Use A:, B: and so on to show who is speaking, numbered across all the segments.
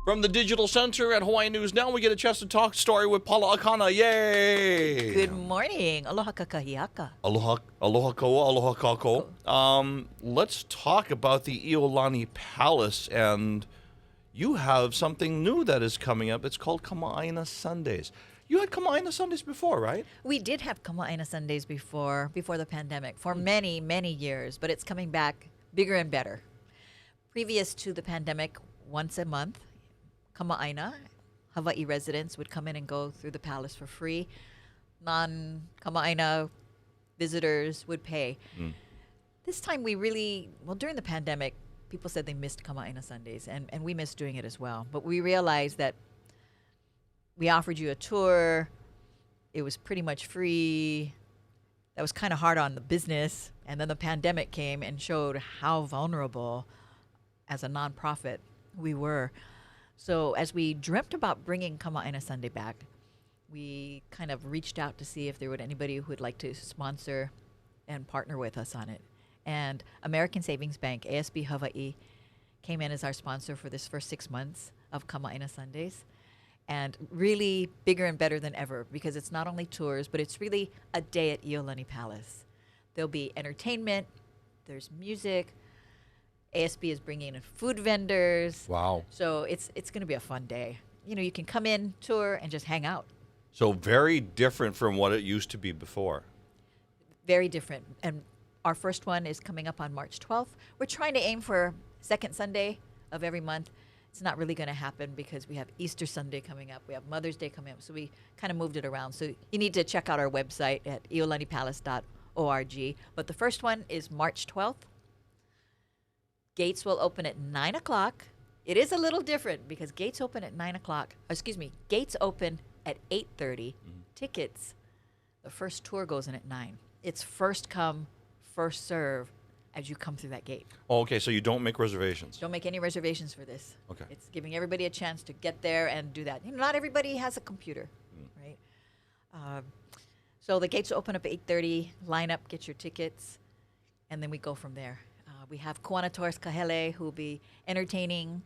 A: From the Digital Center at Hawaii News Now, we get a chance to talk story with Paula Akana. Yay!
B: Good morning. Aloha kakahiaka.
A: Aloha koa, aloha kako. Let's talk about the Iolani Palace, and you have something new that is coming up. It's called Aina Sundays. You had Aina Sundays before, right?
B: We did have aina Sundays before the pandemic for many, many years, but it's coming back bigger and better. Previous to the pandemic, once a month, aina Hawaii residents would come in and go through the palace for free. Non-aina visitors would pay. This time during the pandemic, people said they missed aina Sundays, and we missed doing it as well. But we realized that we offered you a tour. It was pretty much free. That was kind of hard on the business. And then the pandemic came and showed how vulnerable as a nonprofit we were. So as we dreamt about bringing aina Sunday back, we kind of reached out to see if there would anybody who would like to sponsor and partner with us on it. And American Savings Bank, ASB Hawaii, came in as our sponsor for this first 6 months of aina Sundays. And really bigger and better than ever, because it's not only tours, but it's really a day at Iolani Palace. There'll be entertainment, there's music, ASB is bringing in food vendors.
A: Wow.
B: So it's going to be a fun day. You know, you can come in, tour, and just hang out.
A: So very different from what it used to be before.
B: Very different. And our first one is coming up on March 12th. We're trying to aim for second Sunday of every month. It's not really going to happen because we have Easter Sunday coming up. We have Mother's Day coming up. So we kind of moved it around. So you need to check out our website at iolanipalace.org. But the first one is March 12th. Gates will open at 9 o'clock. It is a little different because gates open at 9 o'clock. Gates open at 8:30. Tickets, the first tour goes in at 9. It's first come, first serve as you come through that gate.
A: Oh, okay, so you don't make reservations.
B: Don't make any reservations for this.
A: Okay.
B: It's giving everybody a chance to get there and do that. You know, not everybody has a computer, right? So the gates open up at 8:30. Line up, get your tickets, and then we go from there. We have Kuana Torres Kahele, who will be entertaining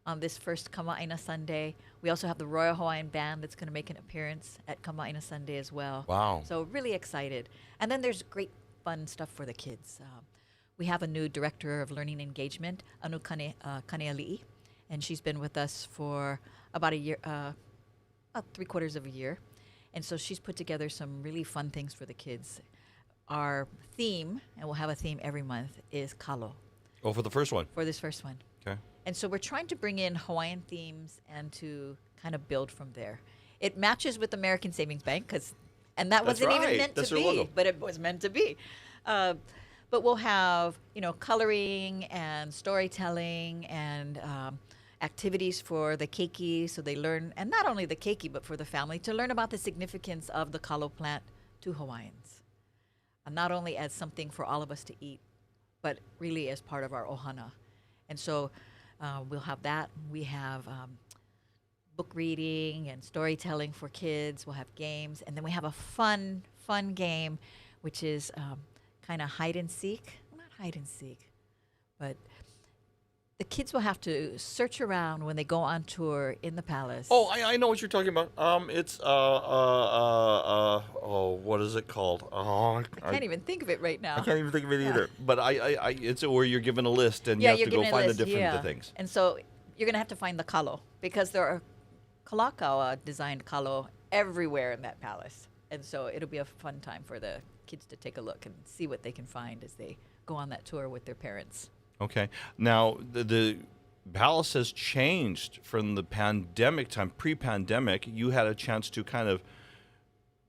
B: on this first aina Sunday. We also have the Royal Hawaiian Band that's going to make an appearance at aina Sunday as well.
A: Wow.
B: So really excited. And then there's great fun stuff for the kids. We have a new director of learning engagement, Anu Kaneali'i, and she's been with us for about a year, about 3/4 of a year. And so she's put together some really fun things for the kids. Our theme, and we'll have a theme every month, is kalo.
A: Oh, for the first one.
B: For this first one.
A: Okay.
B: And so we're trying to bring in Hawaiian themes and to kind of build from there. It matches with American Savings Bank, and that
A: That's
B: wasn't
A: right.
B: even meant
A: That's
B: to
A: their
B: be,
A: logo.
B: but it was meant to be. But we'll have, coloring and storytelling and activities for the keiki, so they learn, and not only the keiki, but for the family, to learn about the significance of the kalo plant to Hawaiians. Not only as something for all of us to eat, but really as part of our ohana. And so we'll have that. We have book reading and storytelling for kids. We'll have games. And then we have a fun game, which is kind of hide and seek. Well, not hide and seek, but the kids will have to search around when they go on tour in the palace.
A: Oh, I know what you're talking about. It's what is it called?
B: I can't even think of it right now.
A: I can't even think of it either. But it's where you're given a list and you have to go find the different things.
B: And so you're gonna have to find the kalo because there are kalakaua designed kalo everywhere in that palace, and so it'll be a fun time for the kids to take a look and see what they can find as they go on that tour with their parents.
A: Okay. Now, the palace has changed from the pandemic time. Pre-pandemic, you had a chance to kind of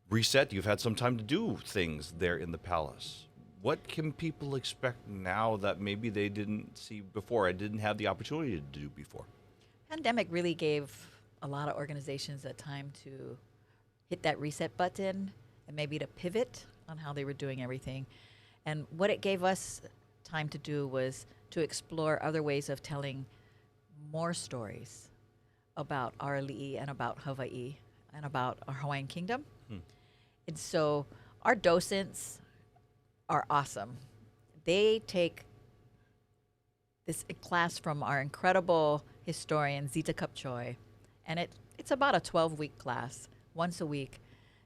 A: reset. You've had some time to do things there in the palace. What can people expect now that maybe they didn't see before? I didn't have the opportunity to do before.
B: Pandemic really gave a lot of organizations a time to hit that reset button and maybe to pivot on how they were doing everything. And what it gave us time to do was to explore other ways of telling more stories about our ali'i and about Hawaii and about our Hawaiian kingdom. And so our docents are awesome. They take this class from our incredible historian Zita Kupchoy, and it's about a 12-week class, once a week,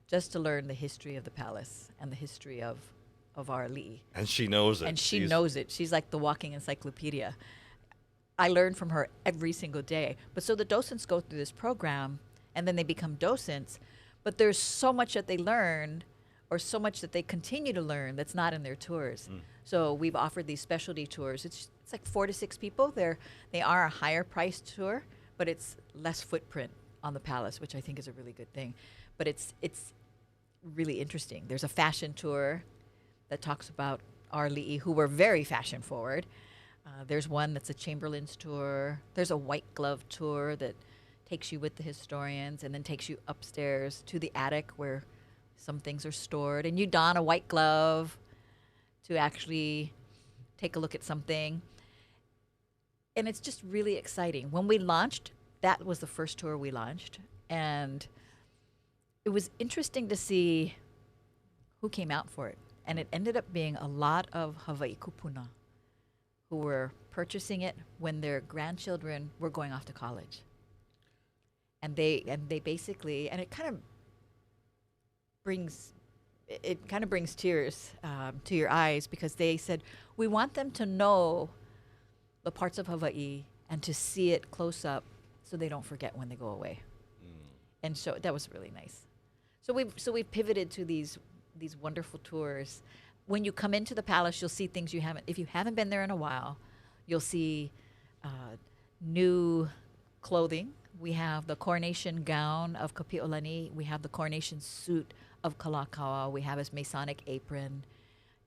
B: just to learn the history of the palace and the history of our li'i.
A: And she knows it.
B: And she knows it. She's like the walking encyclopedia. I learn from her every single day. But so the docents go through this program, and then they become docents, but there's so much that they learn, or so much that they continue to learn, that's not in their tours. So we've offered these specialty tours. It's like 4 to 6 people. They are a higher priced tour, but it's less footprint on the palace, which I think is a really good thing. But it's really interesting. There's a fashion tour that talks about our li'i, who were very fashion forward. There's one that's a Chamberlain's tour. There's a white glove tour that takes you with the historians and then takes you upstairs to the attic where some things are stored. And you don a white glove to actually take a look at something. And it's just really exciting. When we launched, that was the first tour we launched. And it was interesting to see who came out for it. And it ended up being a lot of Hawaii kupuna who were purchasing it when their grandchildren were going off to college. And they basically, and it kind of brings tears to your eyes, because they said, we want them to know the parts of Hawaii and to see it close up so they don't forget when they go away. And so that was really nice. So we've pivoted to these wonderful tours. When you come into the palace, you'll see things if you haven't been there in a while, you'll see new clothing. We have the coronation gown of Iolani. We have the coronation suit of Kalakaua. We have his Masonic apron.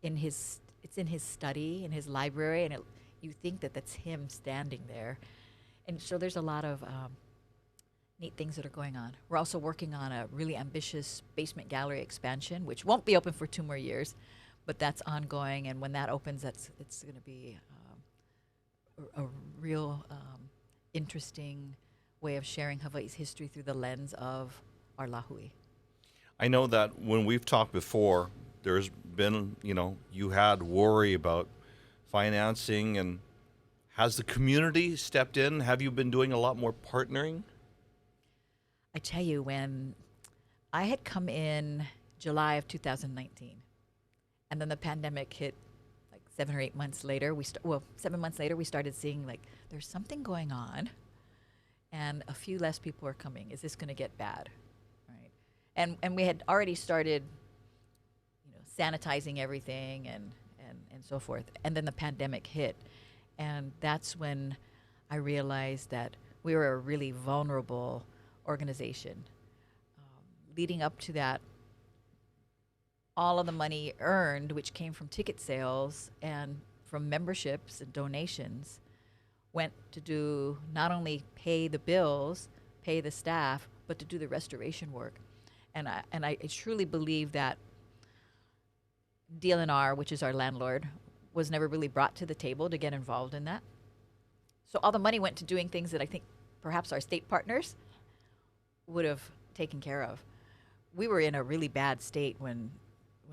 B: It's in his study, in his library, and you think that's him standing there. And so there's a lot of neat things that are going on. We're also working on a really ambitious basement gallery expansion, which won't be open for 2 more years, but that's ongoing. And when that opens, it's going to be a real interesting way of sharing Hawaii's history through the lens of our lahui.
A: I know that when we've talked before, there's been, you had worry about financing, and has the community stepped in? Have you been doing a lot more partnering?
B: I tell you, when I had come in July of 2019, and then the pandemic hit like 7 or 8 months later, 7 months later, we started seeing like there's something going on, and a few less people are coming. Is this going to get bad? Right? And we had already started, sanitizing everything and so forth. And then the pandemic hit, and that's when I realized that we were a really vulnerable organization. Leading up to that, all of the money earned, which came from ticket sales and from memberships and donations, went to do not only pay the bills, pay the staff, but to do the restoration work. And I truly believe that DLNR, which is our landlord, was never really brought to the table to get involved in that. So all the money went to doing things that I think perhaps our state partners would have taken care of. We were in a really bad state when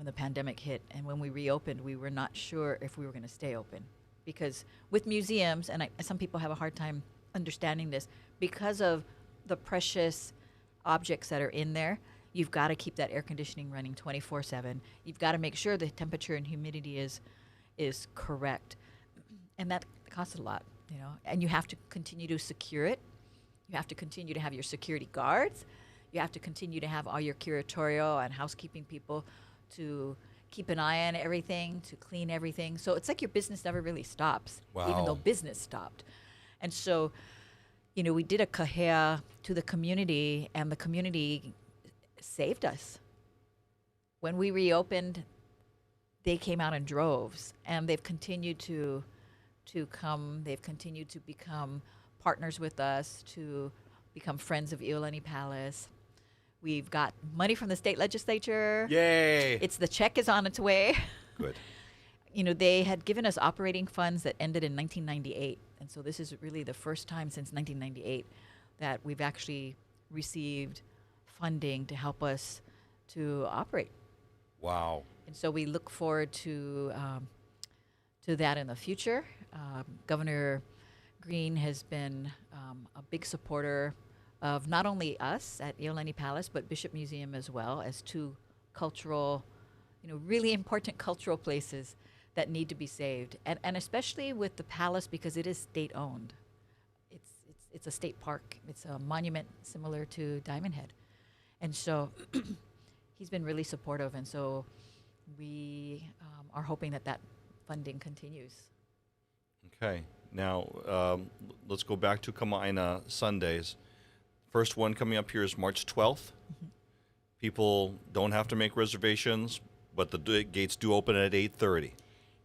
B: the pandemic hit, and when we reopened, we were not sure if we were going to stay open. Because with museums, and some people have a hard time understanding this, because of the precious objects that are in there, you've got to keep that air conditioning running 24/7. You've got to make sure the temperature and humidity is correct. And that costs a lot, and you have to continue to secure it. You have to continue to have your security guards. You have to continue to have all your curatorial and housekeeping people to keep an eye on everything, to clean everything. So it's like your business never really stops, even though business stopped. And so, we did a kahea to the community, and the community saved us. When we reopened, they came out in droves, and they've continued to come. They've continued to become partners with us, to become friends of Iolani Palace. We've got money from the state legislature.
A: Yay!
B: The check is on its way.
A: Good.
B: They had given us operating funds that ended in 1998. And so this is really the first time since 1998 that we've actually received funding to help us to operate.
A: Wow.
B: And so we look forward to that in the future. Governor Green has been a big supporter of not only us at Iolani Palace, but Bishop Museum as well, as two cultural, really important cultural places that need to be saved. And especially with the palace, because it is state owned. It's a state park. It's a monument similar to Diamond Head. And so he's been really supportive. And so we are hoping that funding continues.
A: Okay. Now, let's go back to Aina Sundays. First one coming up here is March 12th.
B: Mm-hmm.
A: People don't have to make reservations, but the gates do open at 8:30.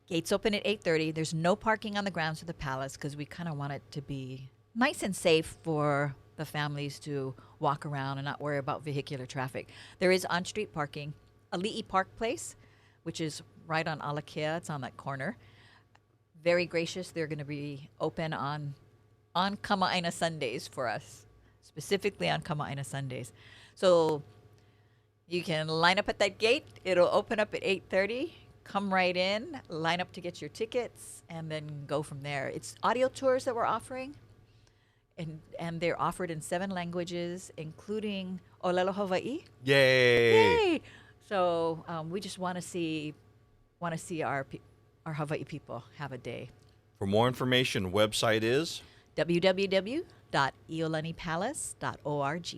B: Gates open at 8:30. There's no parking on the grounds of the palace because we kind of want it to be nice and safe for the families to walk around and not worry about vehicular traffic. There is on-street parking. Ali'i Park Place, which is right on Alakia. It's on that corner. Very gracious. They're going to be open on Kama'aina Sundays for us, specifically on Kama'aina Sundays. So you can line up at that gate. It'll open up at 8:30. Come right in, line up to get your tickets, and then go from there. It's audio tours that we're offering, and they're offered in 7 languages, including Olelo Hawaii.
A: Yay!
B: Yay! So we just want to see our Hawaii people have a day.
A: For more information, website is
B: www.iolanipalace.org.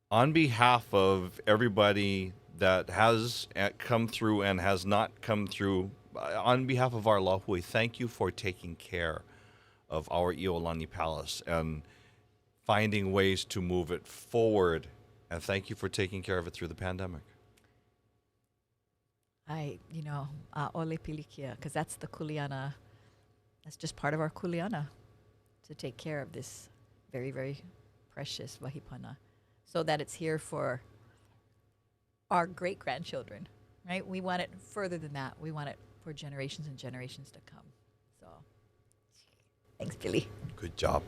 A: On behalf of everybody that has come through and has not come through, on behalf of our Lahui, thank you for taking care of our Iolani Palace and finding ways to move it forward. And thank you for taking care of it through the pandemic.
B: Ole Pilikia, because that's the kuleana. That's just part of our kuleana, to take care of this very, very precious wahipana, so that it's here for our great-grandchildren, right? We want it further than that. We want it for generations and generations to come. So, thanks, Billy.
A: Good job.